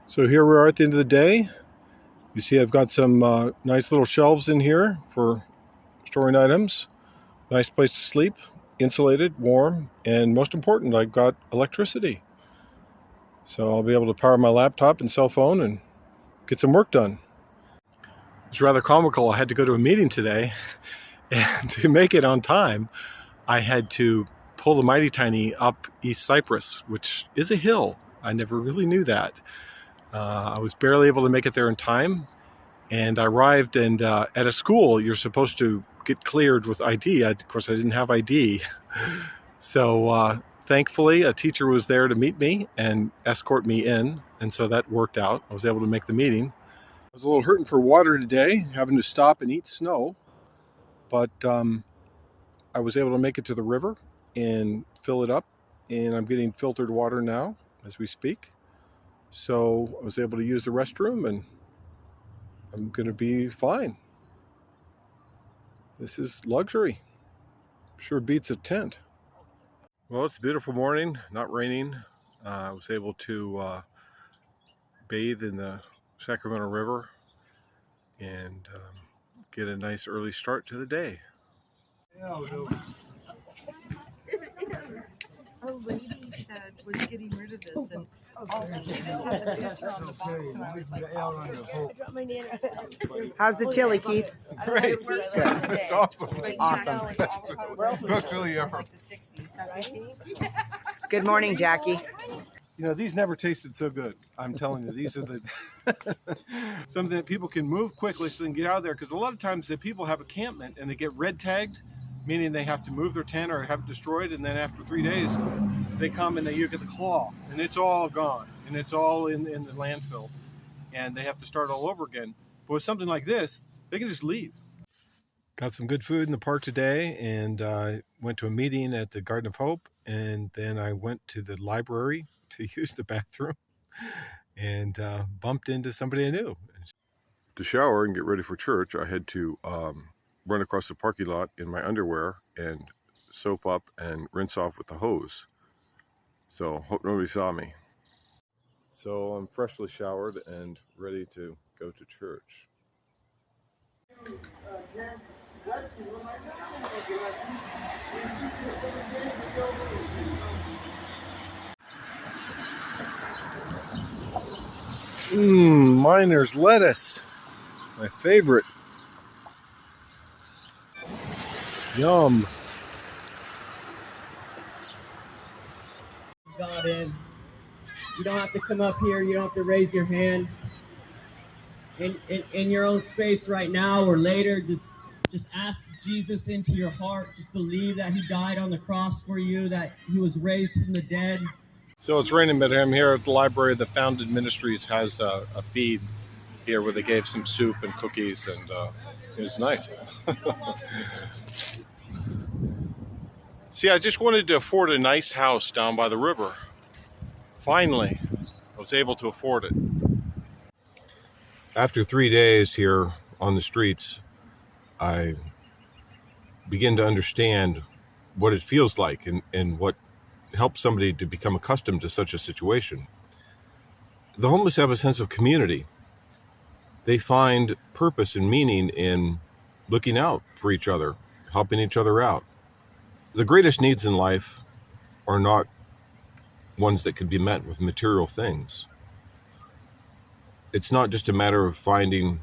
So here we are at the end of the day. You see I've got some nice little shelves in here for storing items. Nice place to sleep, insulated, warm, and most important, I've got electricity. So I'll be able to power my laptop and cell phone and get some work done. It's rather comical. I had to go to a meeting today, and to make it on time, I had to pull the Mighty Tiny up East Cypress, which is a hill. I never really knew that. I was barely able to make it there in time, and I arrived, and at a school you're supposed to get cleared with ID. Of course I didn't have ID. So thankfully a teacher was there to meet me and escort me in, and so that worked out. I was able to make the meeting. I was a little hurting for water today, having to stop and eat snow, but I was able to make it to the river and fill it up, and I'm getting filtered water now as we speak. So I was able to use the restroom, and I'm going to be fine. This is luxury. Sure beats a tent. Well, it's a beautiful morning, not raining. I was able to bathe in the Sacramento River and get a nice early start to the day. A lady said was getting rid of this, and she just had the picture on the box, and I was like, How's the chili, Keith? Great. It's awesome. Best chili ever. Good morning, Jackie. You know, these never tasted so good. I'm telling you, these are the something that people can move quickly so they can get out of there, because a lot of times the people have a campment and they get red tagged, meaning they have to move their tent or have it destroyed, and then after 3 days they come and they look at the claw and it's all gone and it's all in the landfill and they have to start all over again. But with something like this, they can just leave. Got some good food in the park today, and went to a meeting at the Garden of Hope, and then I went to the library to use the bathroom and bumped into somebody I knew. To shower and get ready for church, I had to run across the parking lot in my underwear and soap up and rinse off with the hose. So hope nobody saw me. So I'm freshly showered and ready to go to church. Miner's lettuce, my favorite. Yum. God in. You don't have to come up here. You don't have to raise your hand. In your own space right now or later, just ask Jesus into your heart. Just believe that he died on the cross for you, that he was raised from the dead. So it's raining, but I'm here at the library. The Founded Ministries has a feed here where they gave some soup and cookies, and it was nice. See, I just wanted to afford a nice house down by the river. Finally, I was able to afford it. After 3 days here on the streets, I begin to understand what it feels like and what helps somebody to become accustomed to such a situation. The homeless have a sense of community. They find purpose and meaning in looking out for each other, helping each other out. The greatest needs in life are not ones that can be met with material things. It's not just a matter of finding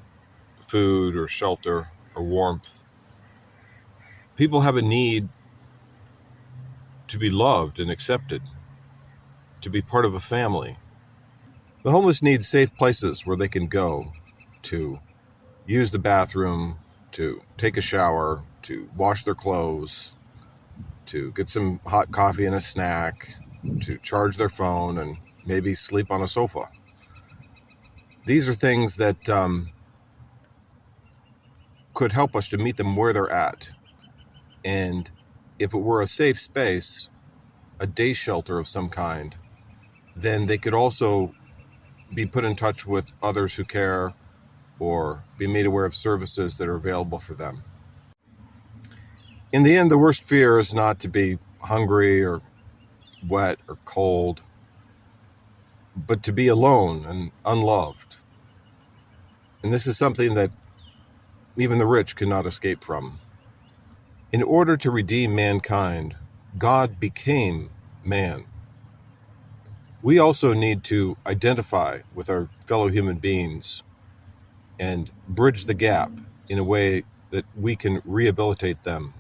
food or shelter or warmth. People have a need to be loved and accepted, to be part of a family. The homeless need safe places where they can go to use the bathroom, to take a shower, to wash their clothes, to get some hot coffee and a snack, to charge their phone, and maybe sleep on a sofa. These are things that could help us to meet them where they're at. And if it were a safe space, a day shelter of some kind, then they could also be put in touch with others who care or be made aware of services that are available for them. In the end, the worst fear is not to be hungry or wet or cold. but to be alone and unloved. And this is something that even the rich cannot escape from. In order to redeem mankind, God became man. We also need to identify with our fellow human beings and bridge the gap in a way that we can rehabilitate them